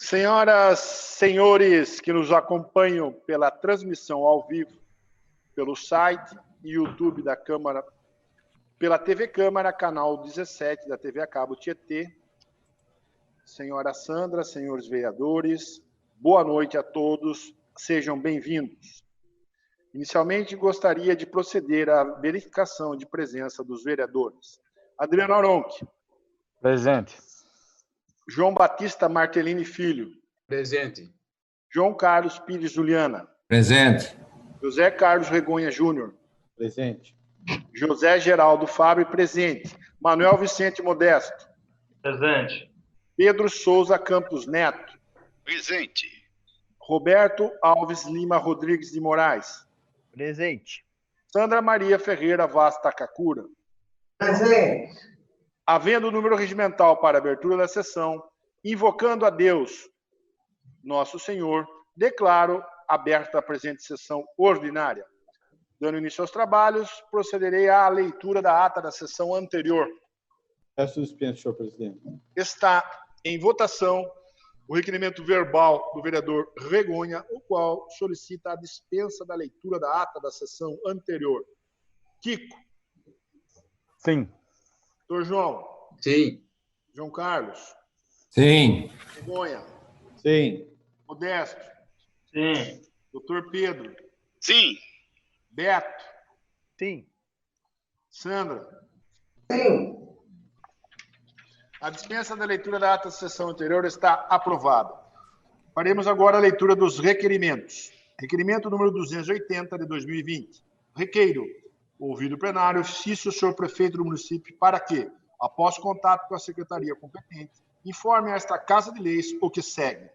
Senhoras, senhores que nos acompanham pela transmissão ao vivo, pelo site e YouTube da Câmara, pela TV Câmara, canal 17 da TV a cabo Tietê, senhora Sandra, senhores vereadores, boa noite a todos, sejam bem-vindos. Inicialmente, gostaria de proceder à verificação de presença dos vereadores. Adriano Aronchi. Presente. João Batista Martellini Filho. Presente. João Carlos Pires Juliana. Presente. José Carlos Regonha Júnior. Presente. José Geraldo Fábio, presente. Manuel Vicente Modesto. Presente. Pedro Souza Campos Neto. Presente. Roberto Alves Lima Rodrigues de Moraes. Presente. Sandra Maria Ferreira Vaz Takakura. Presente. Havendo o número regimental para a abertura da sessão, invocando a Deus, nosso Senhor, declaro aberta a presente sessão ordinária. Dando início aos trabalhos, procederei à leitura da ata da sessão anterior. É suspenso, senhor presidente. Está em votação o requerimento verbal do vereador Regonha, o qual solicita a dispensa da leitura da ata da sessão anterior. Kiko. Sim. Doutor João. Sim. João Carlos. Sim. Regonha. Sim. Modesto. Sim. Doutor Pedro. Sim. Beto. Sim. Sandra. Sim. A dispensa da leitura da ata da sessão anterior está aprovada. Faremos agora a leitura dos requerimentos. Requerimento número 280 de 2020. Requeiro, ouvido o plenário, ofício ao senhor prefeito do município para que, após contato com a secretaria competente, informe a esta Casa de Leis o que segue.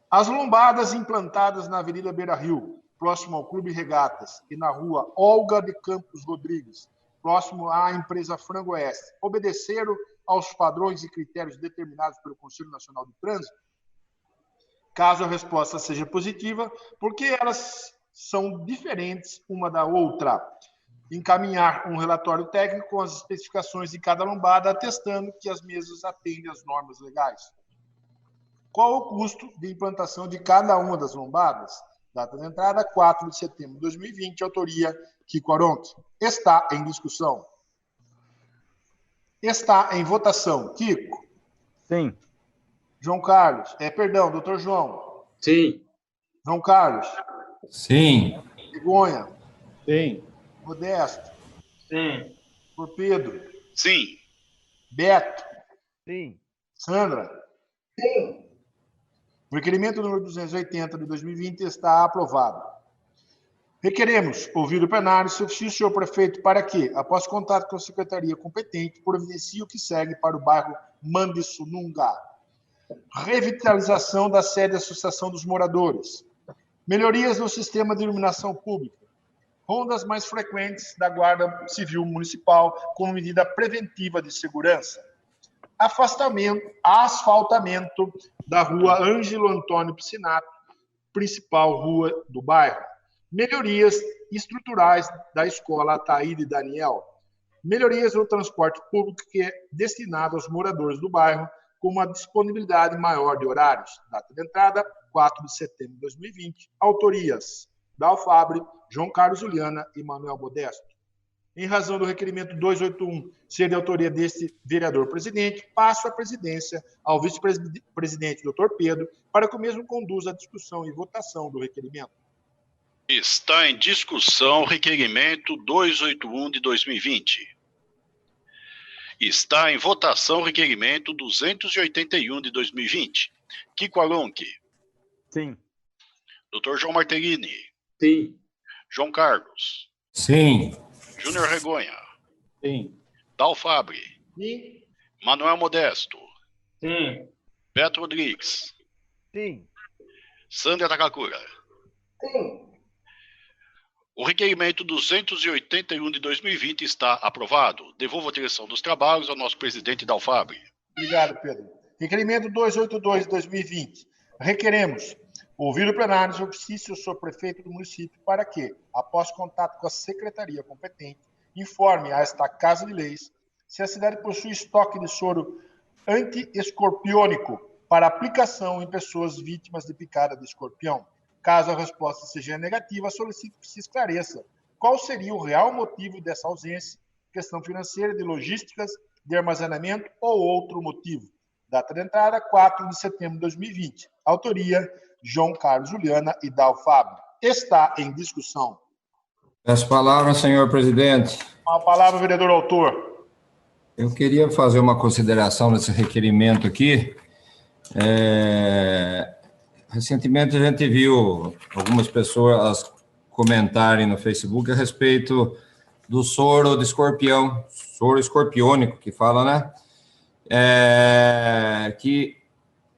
As lombadas implantadas na Avenida Beira Rio, próximo ao Clube Regatas, e na rua Olga de Campos Rodrigues, próximo à empresa Frango Oeste, obedeceram aos padrões e critérios determinados pelo Conselho Nacional de Trânsito? Caso a resposta seja positiva, porque elas são diferentes uma da outra. Encaminhar um relatório técnico com as especificações de cada lombada, atestando que as mesmas atendem às normas legais. Qual o custo de implantação de cada uma das lombadas? Data de entrada, 4 de setembro de 2020, autoria Kiko Aronchi. Está em discussão. Está em votação. Kiko. Sim. João Carlos. Doutor João. Sim. João Carlos. Sim. Regonha. Sim. Modesto. Sim. Por Pedro. Sim. Beto. Sim. Sandra. Sim. O requerimento número 280 de 2020 está aprovado. Requeremos ouvir o plenário se ofício o senhor prefeito para que, após contato com a secretaria competente, providencie o que segue para o bairro Mandissununga. Revitalização da sede da Associação dos Moradores. Melhorias no sistema de iluminação pública. Rondas mais frequentes da Guarda Civil Municipal como medida preventiva de segurança. Asfaltamento da rua Ângelo Antônio Piscinato, principal rua do bairro. Melhorias estruturais da escola Ataíde Daniel. Melhorias no transporte público que é destinado aos moradores do bairro, com uma disponibilidade maior de horários. Data de entrada, 4 de setembro de 2020. Autorias: Dalfabre, João Carlos Juliana e Manuel Modesto. Em razão do requerimento 281 ser de autoria deste vereador-presidente, passo a presidência ao vice-presidente, doutor Pedro, para que o mesmo conduza a discussão e votação do requerimento. Está em discussão o requerimento 281 de 2020. Está em votação o requerimento 281 de 2020. Kiko Aronchi. Sim. Dr. João Martellini. Sim. João Carlos. Sim. Júnior Regonha. Sim. Dalfabre. Sim. Manuel Modesto. Sim. Beto Rodrigues. Sim. Sandra Takakura. Sim. O requerimento 281 de 2020 está aprovado. Devolvo a direção dos trabalhos ao nosso presidente Dalfabre. Obrigado, Pedro. Requerimento 282 de 2020. Requeremos ouvir o plenário de ofício ao senhor prefeito do município para que, após contato com a secretaria competente, informe a esta Casa de Leis se a cidade possui estoque de soro anti-escorpiônico para aplicação em pessoas vítimas de picada de escorpião. Caso a resposta seja negativa, solicito que se esclareça qual seria o real motivo dessa ausência, questão financeira, de logísticas, de armazenamento ou outro motivo. Data de entrada, 4 de setembro de 2020. Autoria, João Carlos Juliana e Dal Fábio. Está em discussão. Peço palavra, senhor presidente. Com a palavra, vereador autor. Eu queria fazer uma consideração nesse requerimento aqui. Recentemente a gente viu algumas pessoas comentarem no Facebook a respeito do soro de escorpião, soro escorpiônico, que fala, né? Que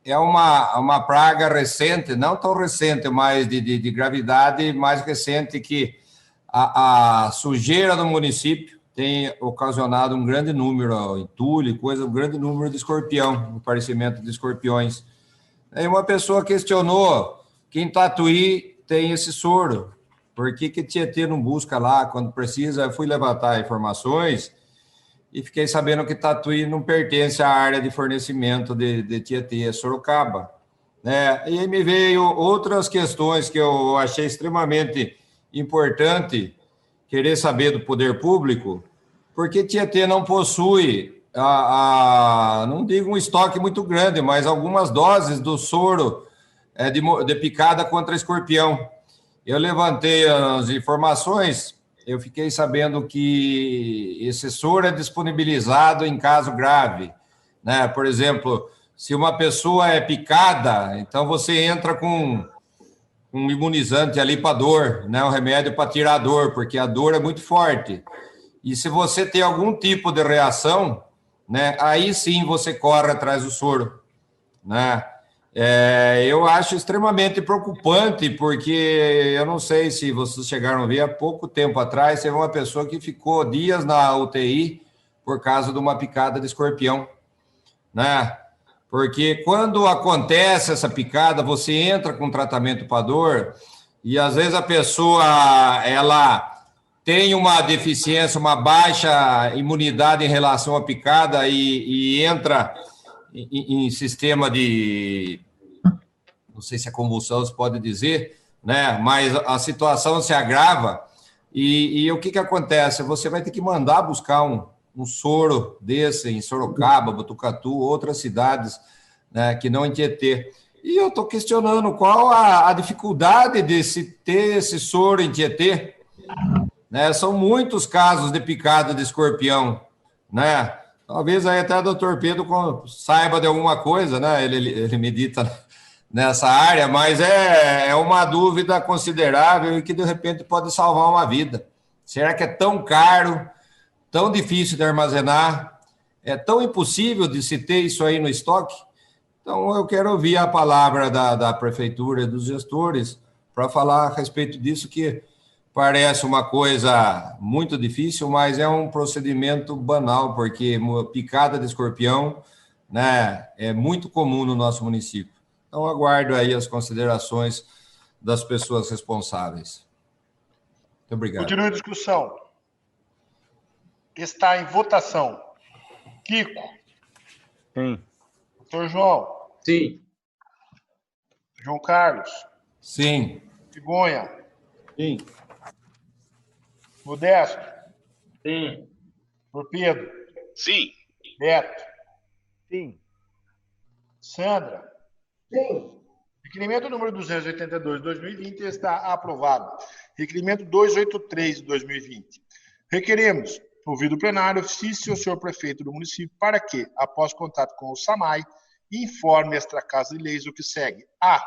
é uma praga recente, não tão recente, mas de gravidade mais recente, que a sujeira do município tem ocasionado um grande número, entulho, um grande número de escorpião, aparecimento de escorpiões. Aí uma pessoa questionou que em Tatuí tem esse soro, por que Tietê não busca lá quando precisa? Eu fui levantar informações e fiquei sabendo que Tatuí não pertence à área de fornecimento de Tietê, é Sorocaba. E aí me veio outras questões que eu achei extremamente importante querer saber do poder público, porque Tietê não possui, não digo um estoque muito grande, mas algumas doses do soro de picada contra escorpião. Eu levantei as informações, eu fiquei sabendo que esse soro é disponibilizado em caso grave, né? Por exemplo, se uma pessoa é picada, então você entra com um imunizante ali para dor, né? Um remédio para tirar a dor, porque a dor é muito forte. E se você tem algum tipo de reação, né? Aí sim você corre atrás do soro, né? Eu acho extremamente preocupante, porque eu não sei se vocês chegaram a ver, há pouco tempo atrás, teve uma pessoa que ficou dias na UTI por causa de uma picada de escorpião, né? Porque quando acontece essa picada, você entra com tratamento para dor e às vezes a pessoa ela tem uma deficiência, uma baixa imunidade em relação à picada e entra em sistema de, não sei se é convulsão, se pode dizer, né? Mas a situação se agrava e o que acontece? Você vai ter que mandar buscar um soro desse em Sorocaba, Botucatu, outras cidades, né, que não em Tietê. E eu estou questionando qual a dificuldade de se ter esse soro em Tietê, né? São muitos casos de picada de escorpião, né? Talvez aí até o doutor Pedro saiba de alguma coisa, né? Ele medita nessa área, mas é uma dúvida considerável e que, de repente, pode salvar uma vida. Será que é tão caro, tão difícil de armazenar, é tão impossível de se ter isso aí no estoque? Então, eu quero ouvir a palavra da prefeitura e dos gestores para falar a respeito disso, que parece uma coisa muito difícil, mas é um procedimento banal, porque picada de escorpião, né, é muito comum no nosso município. Então, aguardo aí as considerações das pessoas responsáveis. Muito obrigado. Continua a discussão. Está em votação. Kiko. Sim. Doutor João. Sim. João Carlos. Sim. Figonha. Sim. Modesto. Sim. Doutor Pedro. Sim. Beto. Sim. Sandra. Sim. Requerimento número 282 de 2020 está aprovado. Requerimento 283 de 2020. Requeremos, ouvido o plenário, ofício ao senhor prefeito do município para que, após contato com o SAMAI, informe esta Casa de Leis o que segue. A.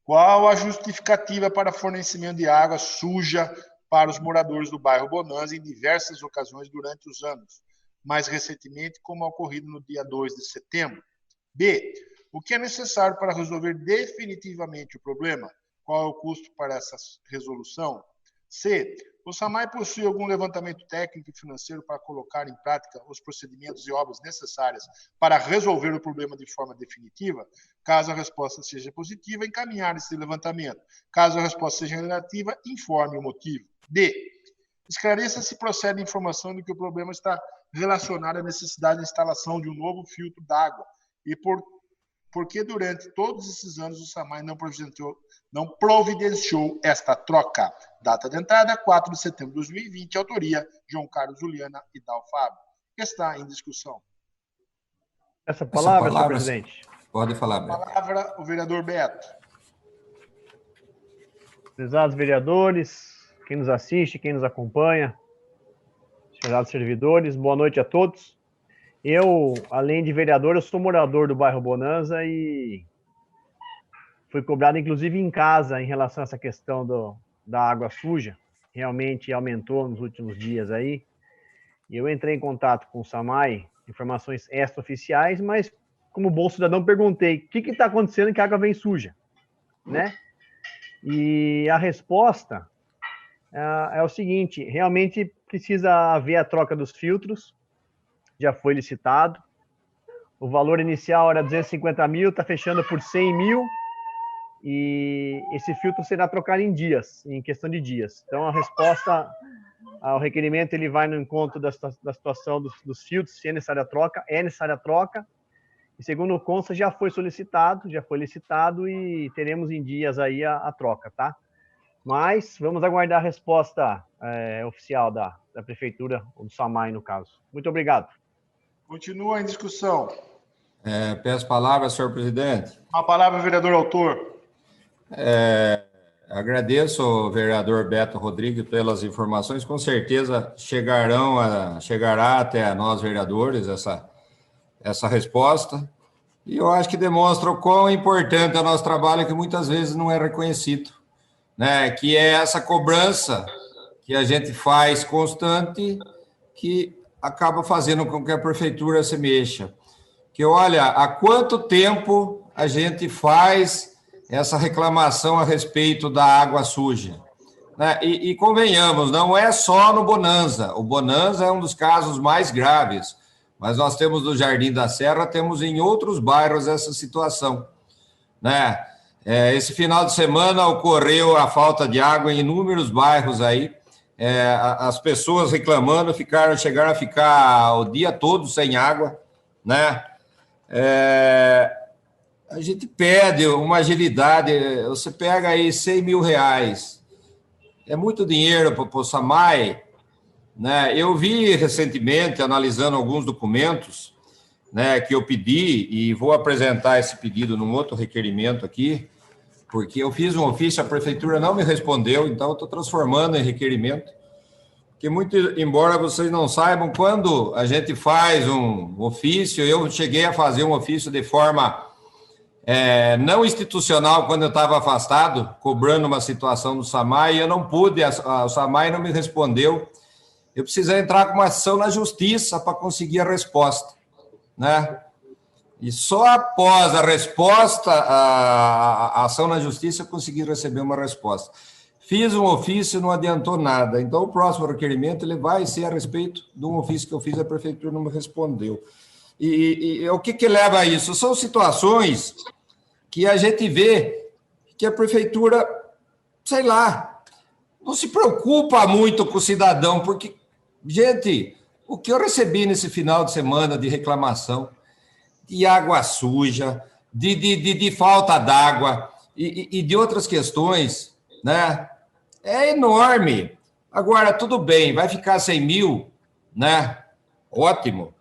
Qual a justificativa para fornecimento de água suja para os moradores do bairro Bonanza em diversas ocasiões durante os anos, mais recentemente, como ocorrido no dia 2 de setembro? B. O que é necessário para resolver definitivamente o problema? Qual é o custo para essa resolução? C. O SAMAI possui algum levantamento técnico e financeiro para colocar em prática os procedimentos e obras necessárias para resolver o problema de forma definitiva? Caso a resposta seja positiva, encaminhar esse levantamento. Caso a resposta seja negativa, informe o motivo. D. Esclareça se procede informação de que o problema está relacionado à necessidade de instalação de um novo filtro d'água e, por porque durante todos esses anos o SAMAI não providenciou esta troca. Data de entrada, 4 de setembro de 2020, autoria João Carlos Juliana e Dal Fábio. Está em discussão. Essa palavra, senhor palavra, presidente. Pode falar, Beto. Palavra, o vereador Beto. Prezados vereadores, quem nos assiste, quem nos acompanha, prezados servidores, boa noite a todos. Eu, além de vereador, eu sou morador do bairro Bonanza e fui cobrado, inclusive, em casa em relação a essa questão da água suja. Realmente aumentou nos últimos dias aí. E eu entrei em contato com o SAMAI, informações extraoficiais, mas como bom cidadão perguntei, o que está acontecendo que a água vem suja, né? E a resposta é o seguinte, realmente precisa haver a troca dos filtros, já foi licitado, o valor inicial era 250 mil, está fechando por 100 mil, e esse filtro será trocado em dias, em questão de dias. Então, a resposta ao requerimento, ele vai no encontro da situação dos filtros, se é necessária a troca, e segundo o consta, já foi licitado e teremos em dias aí a troca, tá? Mas vamos aguardar a resposta oficial da Prefeitura, ou do SAMAI, no caso. Muito obrigado. Continua em discussão. Peço palavra, senhor presidente. A palavra, vereador autor. Agradeço ao vereador Beto Rodrigues pelas informações. Com certeza chegará até nós, vereadores, essa resposta. E eu acho que demonstra o quão importante é o nosso trabalho, que muitas vezes não é reconhecido, né? Que é essa cobrança que a gente faz constante, que acaba fazendo com que a prefeitura se mexa. Que olha, há quanto tempo a gente faz essa reclamação a respeito da água suja, né? E convenhamos, não é só no Bonanza. O Bonanza é um dos casos mais graves, mas nós temos no Jardim da Serra, temos em outros bairros essa situação, né? Esse final de semana ocorreu a falta de água em inúmeros bairros aí, as pessoas reclamando, chegaram a ficar o dia todo sem água, né? A gente pede uma agilidade, você pega aí 100 mil reais, é muito dinheiro para o SAMAI, né? Eu vi recentemente, analisando alguns documentos, né, que eu pedi, e vou apresentar esse pedido num outro requerimento aqui, porque eu fiz um ofício, a prefeitura não me respondeu, então eu estou transformando em requerimento, porque muito, embora vocês não saibam, quando a gente faz um ofício, eu cheguei a fazer um ofício de forma não institucional, quando eu estava afastado, cobrando uma situação do SAMAI, e eu não pude, o SAMAI não me respondeu, eu precisei entrar com uma ação na justiça para conseguir a resposta, né? E só após a resposta, a ação na justiça, eu consegui receber uma resposta. Fiz um ofício, não adiantou nada. Então, o próximo requerimento ele vai ser a respeito de um ofício que eu fiz, a prefeitura não me respondeu. E o que leva a isso? São situações que a gente vê que a prefeitura, sei lá, não se preocupa muito com o cidadão, porque, gente, o que eu recebi nesse final de semana de reclamação, de água suja, de falta d'água e de outras questões, né? É enorme. Agora, tudo bem, vai ficar 100 mil, né? Ótimo.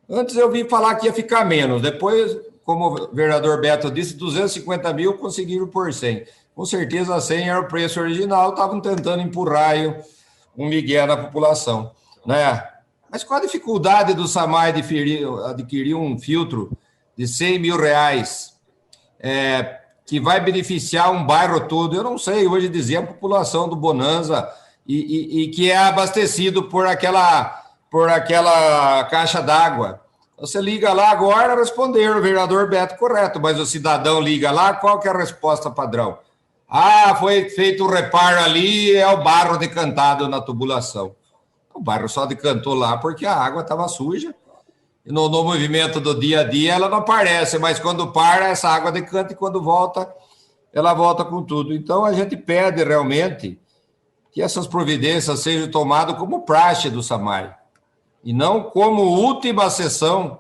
Antes eu vi falar que ia ficar menos, depois, como o vereador Beto disse, 250 mil conseguiram por 100. Com certeza 100 era o preço original, estavam tentando empurrar aí um migué na população, né? Mas qual a dificuldade do SAMAI adquirir um filtro de 100 mil reais, que vai beneficiar um bairro todo? Eu não sei hoje dizer a população do Bonanza e que é abastecido por aquela caixa d'água. Você liga lá agora, responderam o vereador Beto correto, mas o cidadão liga lá, qual que é a resposta padrão? Foi feito um reparo ali, é o barro decantado na tubulação. O barro só decantou lá porque a água estava suja. E no movimento do dia a dia ela não aparece, mas quando para, essa água decanta e quando volta, ela volta com tudo. Então a gente pede realmente que essas providências sejam tomadas como praxe do SAMAI e não como última sessão,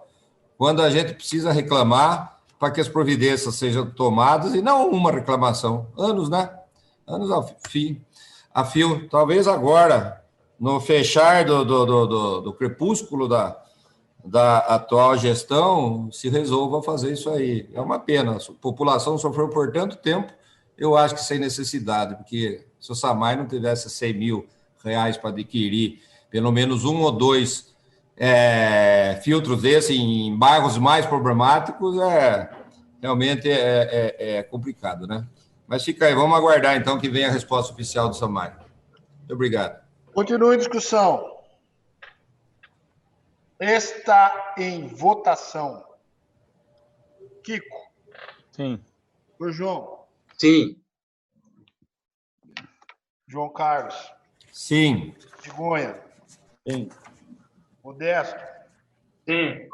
quando a gente precisa reclamar para que as providências sejam tomadas e não uma reclamação. Anos, né? Anos a fio. Talvez agora, no fechar do crepúsculo da atual gestão, se resolva fazer isso aí. É uma pena. A população sofreu por tanto tempo, eu acho que sem necessidade, porque se o SAMAI não tivesse R$100.000 para adquirir pelo menos um ou dois filtros desses em bairros mais problemáticos, realmente é complicado, né? Mas fica aí, vamos aguardar então que venha a resposta oficial do SAMAI. Muito obrigado. Continua em discussão. Está em votação. Kiko. Sim. O João. Sim. João Carlos. Sim. Chigonha. Sim. Modesto. Sim.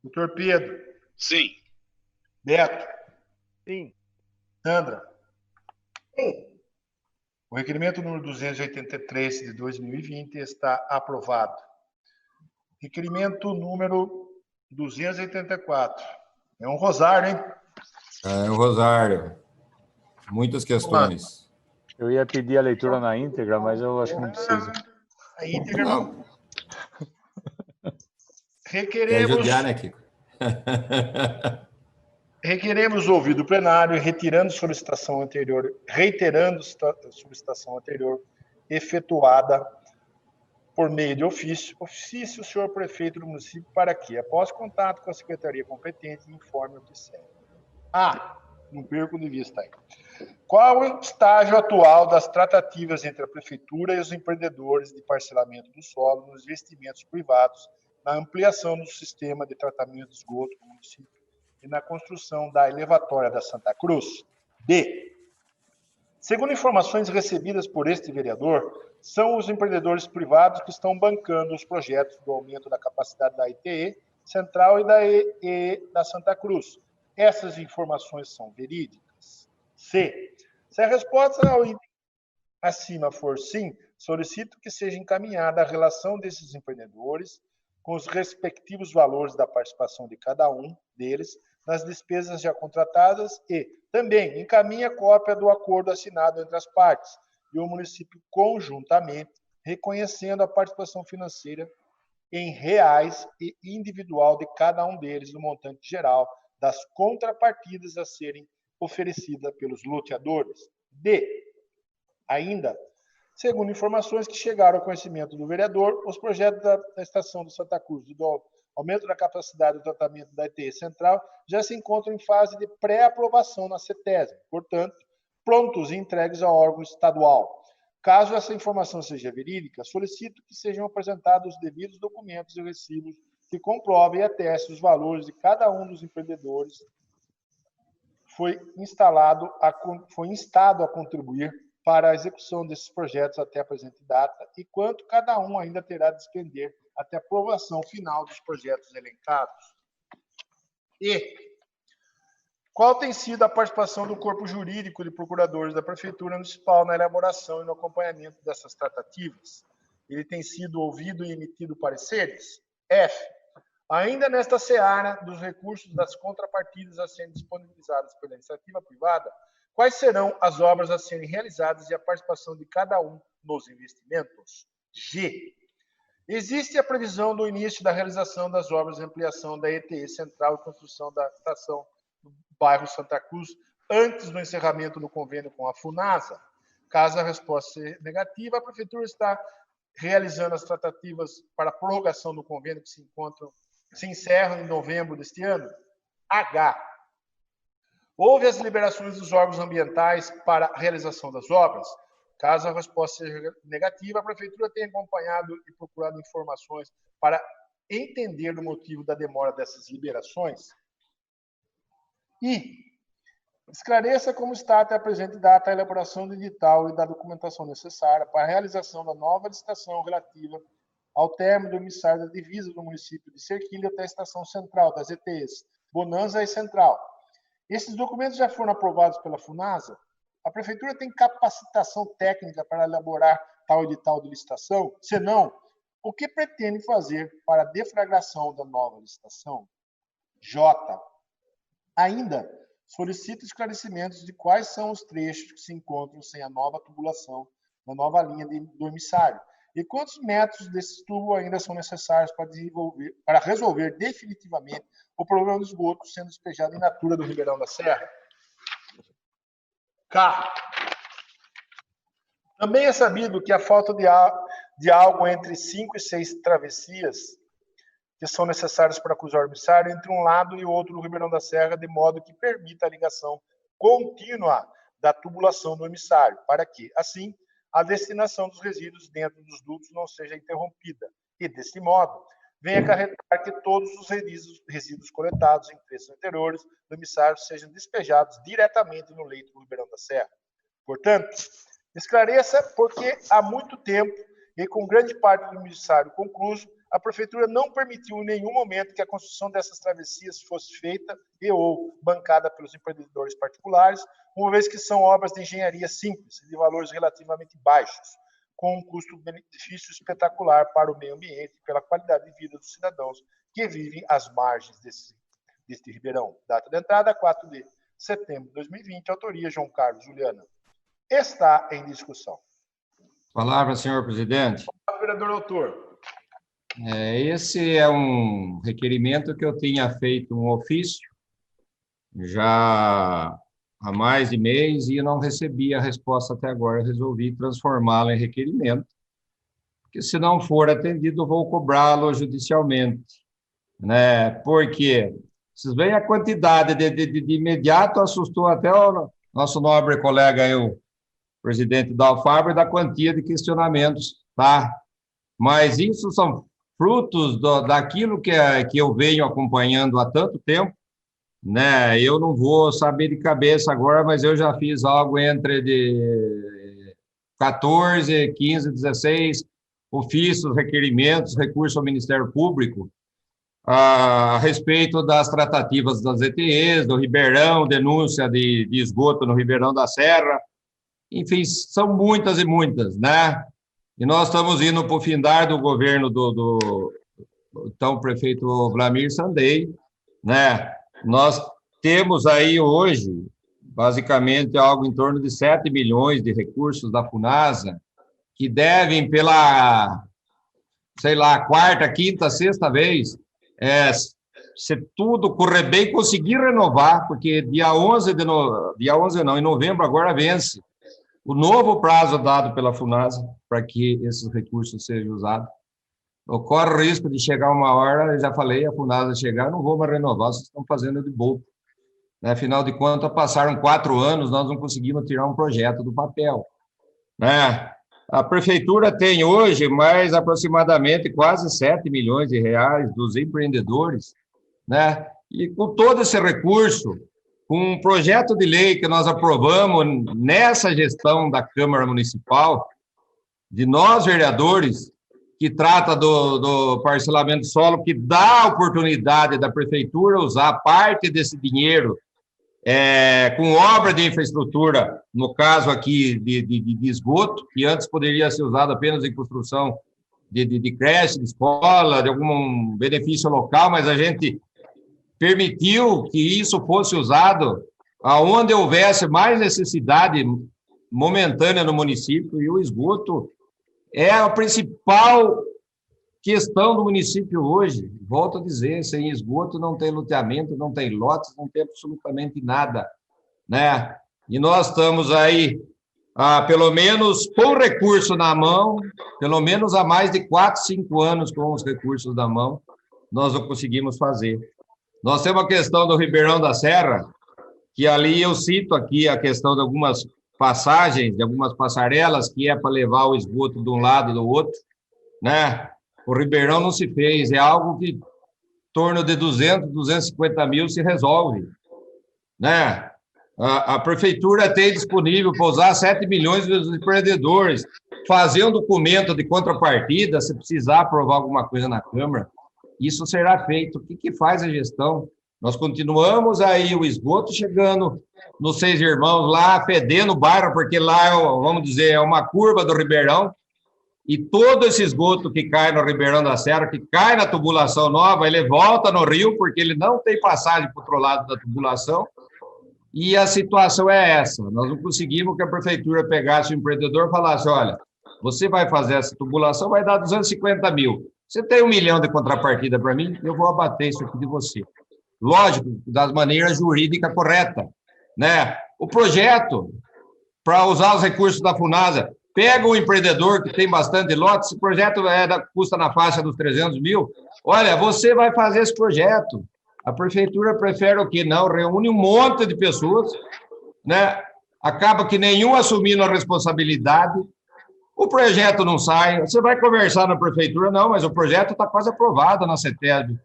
Doutor Pedro. Sim. Beto. Sim. Sandra. Sim. O requerimento número 283 de 2020 está aprovado. Requerimento número 284. É um rosário, hein? É o Rosário. Muitas questões. Eu ia pedir a leitura na íntegra, mas eu acho que não precisa. A íntegra Não. Requeremos, É judiar, né, Kiko? requeremos ouvir do plenário, reiterando solicitação anterior efetuada por meio de ofício, o senhor prefeito do município para que, após contato com a secretaria competente, informe o que segue. Não perco de vista aí. Qual o estágio atual das tratativas entre a prefeitura e os empreendedores de parcelamento do solo nos investimentos privados, na ampliação do sistema de tratamento de esgoto do município e na construção da elevatória da Santa Cruz? B. Segundo informações recebidas por este vereador, são os empreendedores privados que estão bancando os projetos do aumento da capacidade da ITE Central e da Santa Cruz. Essas informações são verídicas? C. Se a resposta ao item acima for sim, solicito que seja encaminhada a relação desses empreendedores com os respectivos valores da participação de cada um deles nas despesas já contratadas e também encaminhe a cópia do acordo assinado entre as partes e o município conjuntamente, reconhecendo a participação financeira em reais e individual de cada um deles no montante geral das contrapartidas a serem oferecidas pelos loteadores. D. Ainda, segundo informações que chegaram ao conhecimento do vereador, os projetos da estação do Santa Cruz do aumento da capacidade de tratamento da ITE Central já se encontram em fase de pré-aprovação na CETESB, portanto, prontos e entregues ao órgão estadual. Caso essa informação seja verídica, solicito que sejam apresentados os devidos documentos e recibos que comprovem e atestem os valores de cada um dos empreendedores foi instado a contribuir para a execução desses projetos até a presente data e quanto cada um ainda terá de despender até a aprovação final dos projetos elencados. E qual tem sido a participação do corpo jurídico de procuradores da Prefeitura Municipal na elaboração e no acompanhamento dessas tratativas? Ele tem sido ouvido e emitido pareceres? F. Ainda nesta seara dos recursos das contrapartidas a serem disponibilizadas pela iniciativa privada, quais serão as obras a serem realizadas e a participação de cada um nos investimentos? G. Existe a previsão do início da realização das obras de ampliação da ETE Central e construção da estação do bairro Santa Cruz antes do encerramento do convênio com a FUNASA? Caso a resposta seja negativa, a Prefeitura está realizando as tratativas para a prorrogação do convênio que se encerram em novembro deste ano? H. Houve as liberações dos órgãos ambientais para a realização das obras? Caso a resposta seja negativa, a Prefeitura tem acompanhado e procurado informações para entender o motivo da demora dessas liberações? I. Esclareça como está até a presente data a elaboração do edital e da documentação necessária para a realização da nova licitação relativa ao término do emissário da divisa do município de Serquilho até a estação central das ETEs, Bonanza e Central. Esses documentos já foram aprovados pela FUNASA? A Prefeitura tem capacitação técnica para elaborar tal edital de licitação? Se não, o que pretende fazer para a deflagração da nova licitação? J. Ainda solicita esclarecimentos de quais são os trechos que se encontram sem a nova tubulação na nova linha do emissário e quantos metros desse tubo ainda são necessários para resolver definitivamente o problema do esgoto sendo despejado em natura do Ribeirão da Serra. K. Também é sabido que a falta de algo entre 5 e 6 travessias que são necessárias para cruzar o emissário entre um lado e outro do Ribeirão da Serra, de modo que permita a ligação contínua da tubulação do emissário, para que, assim, a destinação dos resíduos dentro dos dutos não seja interrompida e, desse modo, venha acarretar que todos os resíduos coletados em trechos anteriores do emissário sejam despejados diretamente no leito do Ribeirão da Serra. Portanto, esclareça porque há muito tempo e com grande parte do emissário concluso, a Prefeitura não permitiu em nenhum momento que a construção dessas travessias fosse feita e ou bancada pelos empreendedores particulares, uma vez que são obras de engenharia simples e de valores relativamente baixos, com um custo-benefício espetacular para o meio ambiente e pela qualidade de vida dos cidadãos que vivem às margens deste ribeirão. Data de entrada, 4 de setembro de 2020, autoria João Carlos Juliana. Está em discussão. Palavra, senhor presidente. Vereador autor. Esse é um requerimento que eu tinha feito um ofício já há mais de mês e não recebi a resposta até agora. Eu resolvi transformá-lo em requerimento, porque se não for atendido, vou cobrá-lo judicialmente, né? Porque vocês veem a quantidade de imediato, assustou até o nosso nobre colega, o presidente da Alfabre, da quantia de questionamentos, tá? Mas isso são frutos daquilo que eu venho acompanhando há tanto tempo, né? Eu não vou saber de cabeça agora, mas eu já fiz algo entre de 14, 15, 16 ofícios, requerimentos, recurso ao Ministério Público a respeito das tratativas das ETEs, do Ribeirão, denúncia de esgoto no Ribeirão da Serra. Enfim, são muitas e muitas, né? E nós estamos indo para o findar do governo do então prefeito Vlamir Sandei, né? Nós temos aí hoje, basicamente, algo em torno de 7 milhões de recursos da Funasa, que devem pela, sei lá, quarta, quinta, sexta vez, se tudo correr bem, conseguir renovar, porque em novembro agora vence o novo prazo dado pela Funasa para que esses recursos sejam usados. Ocorre o risco de chegar uma hora, eu já falei, a Funasa chegar, não vou mais renovar, vocês estão fazendo de bobo. Né? Afinal de contas, passaram 4 anos, nós não conseguimos tirar um projeto do papel. Né? A Prefeitura tem hoje mais aproximadamente quase 7 milhões de reais dos empreendedores, né? E com todo esse recurso, com um projeto de lei que nós aprovamos nessa gestão da Câmara Municipal, de nós, vereadores, que trata do parcelamento de solo, que dá a oportunidade da Prefeitura usar parte desse dinheiro com obra de infraestrutura, no caso aqui de esgoto, que antes poderia ser usado apenas em construção de creche, de escola, de algum benefício local, mas a gente permitiu que isso fosse usado aonde houvesse mais necessidade momentânea no município, e o esgoto é a principal questão do município hoje. Volto a dizer, sem esgoto não tem loteamento, não tem lotes, não tem absolutamente nada, né? E nós estamos aí, pelo menos com recurso na mão, pelo menos há mais de 4, 5 anos com os recursos na mão, nós não conseguimos fazer. Nós temos a questão do Ribeirão da Serra, que ali eu cito aqui a questão de algumas passagens, de algumas passarelas, que é para levar o esgoto de um lado e do outro, né? O Ribeirão não se fez, é algo que em torno de 200, 250 mil se resolve, né? A Prefeitura tem disponível para usar 7 milhões dos empreendedores, fazer um documento de contrapartida, se precisar aprovar alguma coisa na Câmara, isso será feito. O que faz a gestão? Nós continuamos aí o esgoto chegando nos 6 Irmãos, lá fedendo o bairro, porque lá, vamos dizer, é uma curva do Ribeirão, e todo esse esgoto que cai no Ribeirão da Serra, que cai na tubulação nova, ele volta no rio, porque ele não tem passagem para o outro lado da tubulação, e a situação é essa. Nós não conseguimos que a prefeitura pegasse o empreendedor e falasse, olha, você vai fazer essa tubulação, vai dar 250 mil. Você tem 1 milhão de contrapartida para mim? Eu vou abater isso aqui de você. Lógico, das maneiras jurídicas corretas, né? O projeto, para usar os recursos da Funasa, pega um empreendedor que tem bastante lotes, esse projeto custa na faixa dos 300 mil, olha, você vai fazer esse projeto. A prefeitura prefere o quê? Não, reúne um monte de pessoas, né? Acaba que nenhum assumindo a responsabilidade, o projeto não sai, você vai conversar na prefeitura, não, mas o projeto está quase aprovado na CETESB.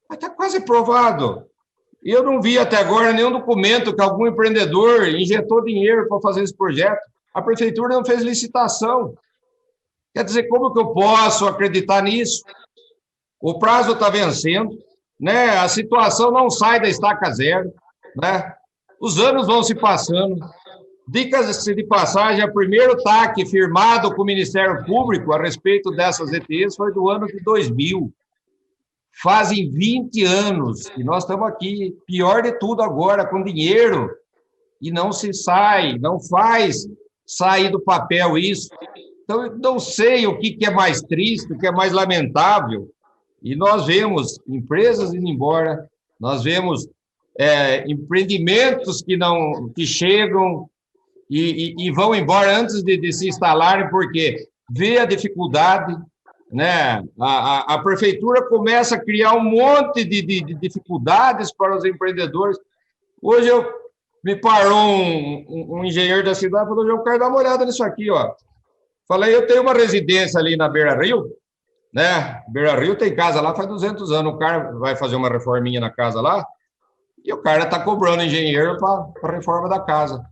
Mas está quase aprovado. E eu não vi até agora nenhum documento que algum empreendedor injetou dinheiro para fazer esse projeto. A prefeitura não fez licitação. Quer dizer, como que eu posso acreditar nisso? O prazo está vencendo, né? A situação não sai da estaca zero, né? Os anos vão se passando. Dicas de passagem, o primeiro TAC firmado com o Ministério Público a respeito dessas ETs foi do ano de 2000. Fazem 20 anos e nós estamos aqui, pior de tudo agora, com dinheiro, e não se sai, não faz sair do papel isso. Então, eu não sei o que é mais triste, o que é mais lamentável. E nós vemos empresas indo embora, nós vemos empreendimentos que chegam e vão embora antes de se instalarem, porque vê a dificuldade, né? A prefeitura começa a criar um monte de dificuldades para os empreendedores. Hoje me parou um engenheiro da cidade e falou, eu quero dar uma olhada nisso aqui, ó. Falei, eu tenho uma residência ali na Beira Rio, né? Beira Rio tem casa lá faz 200 anos, o cara vai fazer uma reforminha na casa lá, e o cara está cobrando engenheiro para a reforma da casa.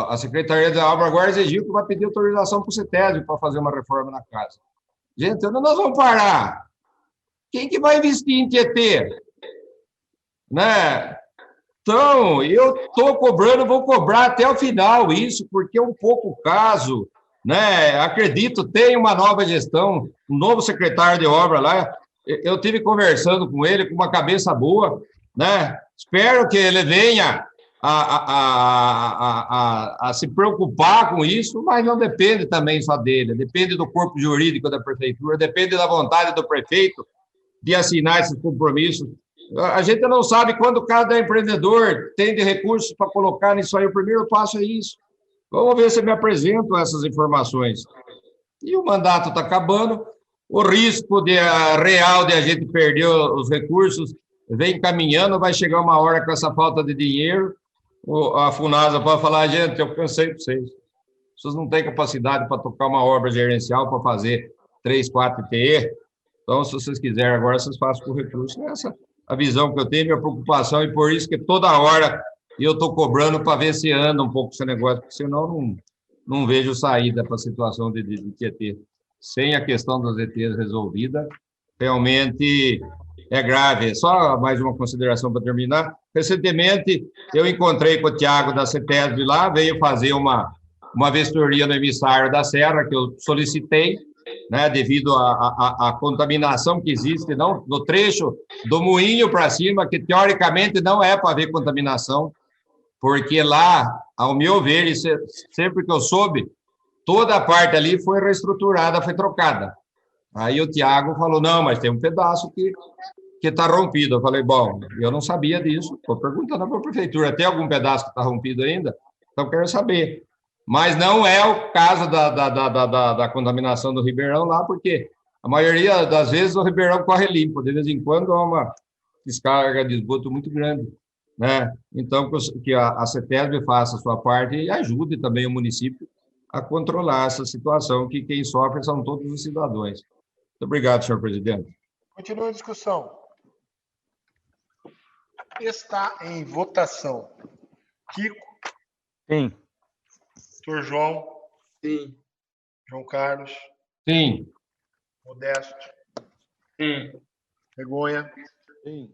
A Secretaria da Obra agora exigiu que vai pedir autorização para o CETESB para fazer uma reforma na casa. Gente, onde nós vamos parar? Quem que vai investir em Tietê? Né? Então, eu estou cobrando, vou cobrar até o final isso, porque é um pouco caso, né? Acredito, tem uma nova gestão, um novo secretário de obra lá, eu tive conversando com ele com uma cabeça boa, né? Espero que ele venha a se preocupar com isso, mas não depende também só dele, depende do corpo jurídico da prefeitura, depende da vontade do prefeito de assinar esses compromissos. A gente não sabe quando cada empreendedor tem de recursos para colocar nisso aí, o primeiro passo é isso. Vamos ver se me apresentam essas informações. E o mandato está acabando, o risco real de a gente perder os recursos vem caminhando, vai chegar uma hora com essa falta de dinheiro, a Funasa pode falar, gente, eu cansei para vocês. Vocês não têm capacidade para tocar uma obra gerencial, para fazer 3, 4 TE. Então, se vocês quiserem agora, vocês façam com recurso. Essa é a visão que eu tenho, minha preocupação, e por isso que toda hora eu estou cobrando para ver se anda um pouco esse negócio, porque senão não vejo saída para a situação de Tietê. Sem a questão das ETs resolvida, realmente é grave. Só mais uma consideração para terminar. Recentemente, eu encontrei com o Tiago da CETESB lá, veio fazer uma vistoria no emissário da Serra, que eu solicitei, né, devido à contaminação que existe no trecho do Moinho para cima, que teoricamente não é para haver contaminação, porque lá, ao meu ver, e sempre que eu soube, toda a parte ali foi reestruturada, foi trocada. Aí o Tiago falou, não, mas tem um pedaço que está rompido. Eu falei, bom, eu não sabia disso, estou perguntando para a prefeitura, tem algum pedaço que está rompido ainda? Então, quero saber. Mas não é o caso da contaminação do Ribeirão lá, porque a maioria das vezes o Ribeirão corre limpo, de vez em quando há uma descarga de esgoto muito grande, né? Então, que a CETESB faça a sua parte e ajude também o município a controlar essa situação, que quem sofre são todos os cidadãos. Muito obrigado, senhor presidente. Continua a discussão. Está em votação. Kiko? Sim. Doutor João? Sim. João Carlos? Sim. Modesto? Sim. Vergonha? Sim.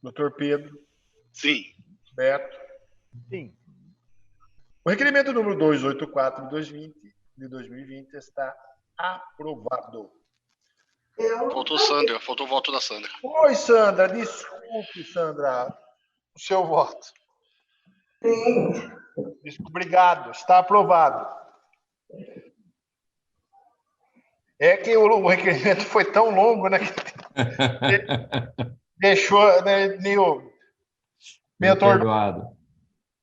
Doutor Pedro? Sim. Beto? Sim. O requerimento número 284 de 2020 está aprovado. Faltou Sandra, faltou o voto da Sandra. Oi, Sandra. Desculpe, Sandra, o seu voto. Sim. Obrigado. Está aprovado. É que o requerimento foi tão longo, né? Que deixou, né, meio Perdoado.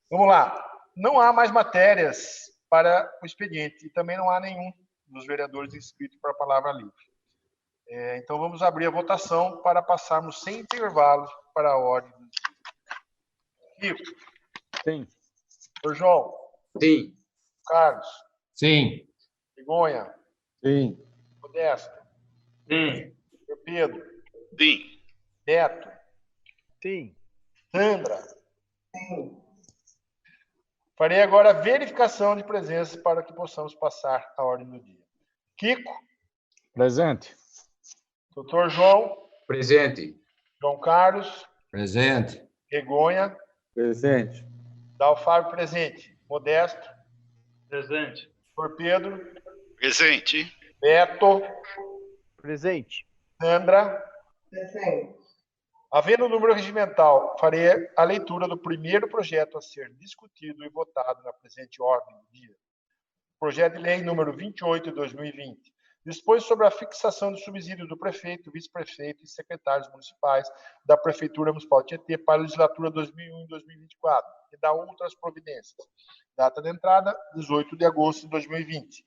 Vamos lá. Não há mais matérias para o expediente e também não há nenhum dos vereadores inscritos para a palavra livre. Então, vamos abrir a votação para passarmos sem intervalo para a ordem do dia. Kiko. Sim. Sr. João. Sim. Carlos. Sim. Begonha. Sim. Modesto. Sim. Sr. Pedro. Sim. Beto. Sim. Sandra. Sim. Farei agora a verificação de presença para que possamos passar a ordem do dia. Kiko. Presente. Dr. João. Presente. João Carlos. Presente. Begonha. Presente. Dalfábio presente. Modesto. Presente. Sr. Pedro. Presente. Beto. Presente. Sandra. Presente. Havendo o número regimental, farei a leitura do primeiro projeto a ser discutido e votado na presente ordem do dia. Projeto de lei número 28 de 2020. Dispõe sobre a fixação de subsídio do prefeito, vice-prefeito e secretários municipais da Prefeitura Municipal de Tietê para a legislatura 2001 e 2024 e dá outras providências. Data de entrada, 18 de agosto de 2020.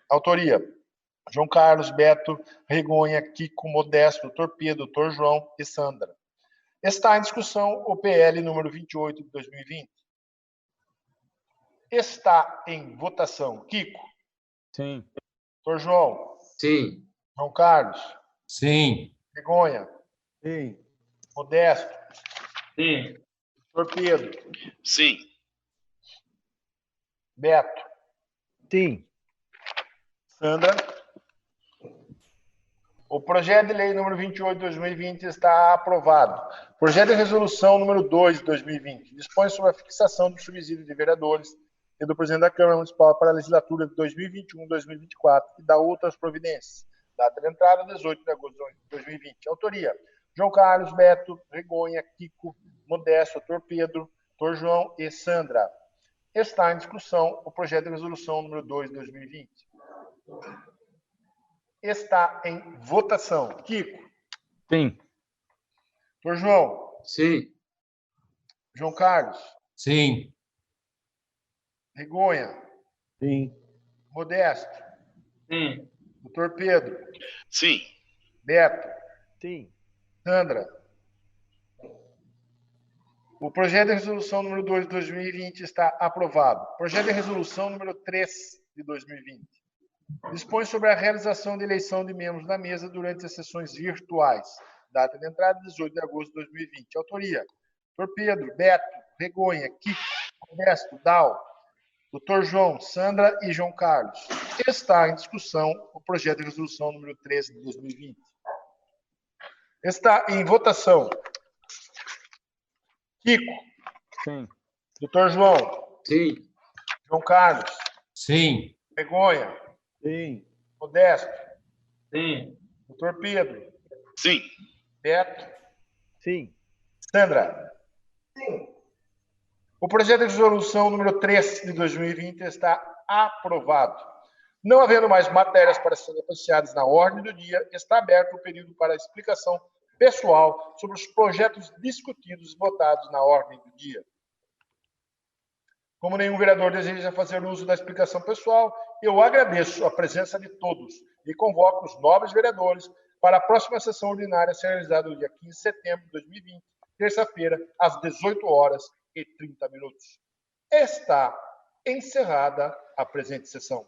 Autoria: João Carlos, Beto, Regonha, Kiko, Modesto, Dr. Pedro, Dr. João e Sandra. Está em discussão o PL número 28 de 2020. Está em votação Kiko. Sim. Dr. João. Sim. João Carlos. Sim. Regonha. Sim. Modesto. Sim. Dr. Pedro. Sim. Beto. Sim. Sandra. O projeto de lei número 28 de 2020 está aprovado. Projeto de resolução número 2 de 2020 dispõe sobre a fixação do subsídio de vereadores e do presidente da Câmara Municipal para a legislatura de 2021-2024 e dá outras providências. Data de entrada, 18 de agosto de 2020. Autoria: João Carlos, Beto, Regonha, Kiko, Modesto, Dr. Pedro, Dr. João e Sandra. Está em discussão o projeto de resolução número 2 de 2020. Está em votação. Kiko. Sim. Dr. João. Sim. João Carlos. Sim. Regonha. Sim. Modesto. Sim. Dr. Pedro. Sim. Beto. Sim. Sandra. O projeto de resolução número 2 de 2020 está aprovado. Projeto de resolução número 3 de 2020. Dispõe sobre a realização de eleição de membros da mesa durante as sessões virtuais. Data de entrada, 18 de agosto de 2020. Autoria: Dr. Pedro, Beto, Regonha, Kiko, Modesto, Dal, Dr. João, Sandra e João Carlos. Está em discussão o projeto de resolução número 13 de 2020. Está em votação Kiko. Sim. Dr. João. Sim. João Carlos. Sim. Regonha. Sim. Modesto. Sim. Dr. Pedro. Sim. Beto. Sim. Sandra. Sim. O projeto de resolução número 3 de 2020 está aprovado. Não havendo mais matérias para serem apreciadas na ordem do dia, está aberto o período para explicação pessoal sobre os projetos discutidos e votados na ordem do dia. Como nenhum vereador deseja fazer uso da explicação pessoal, eu agradeço a presença de todos e convoco os nobres vereadores para a próxima sessão ordinária a ser realizada no dia 15 de setembro de 2020, terça-feira, às 18h30. Está encerrada a presente sessão.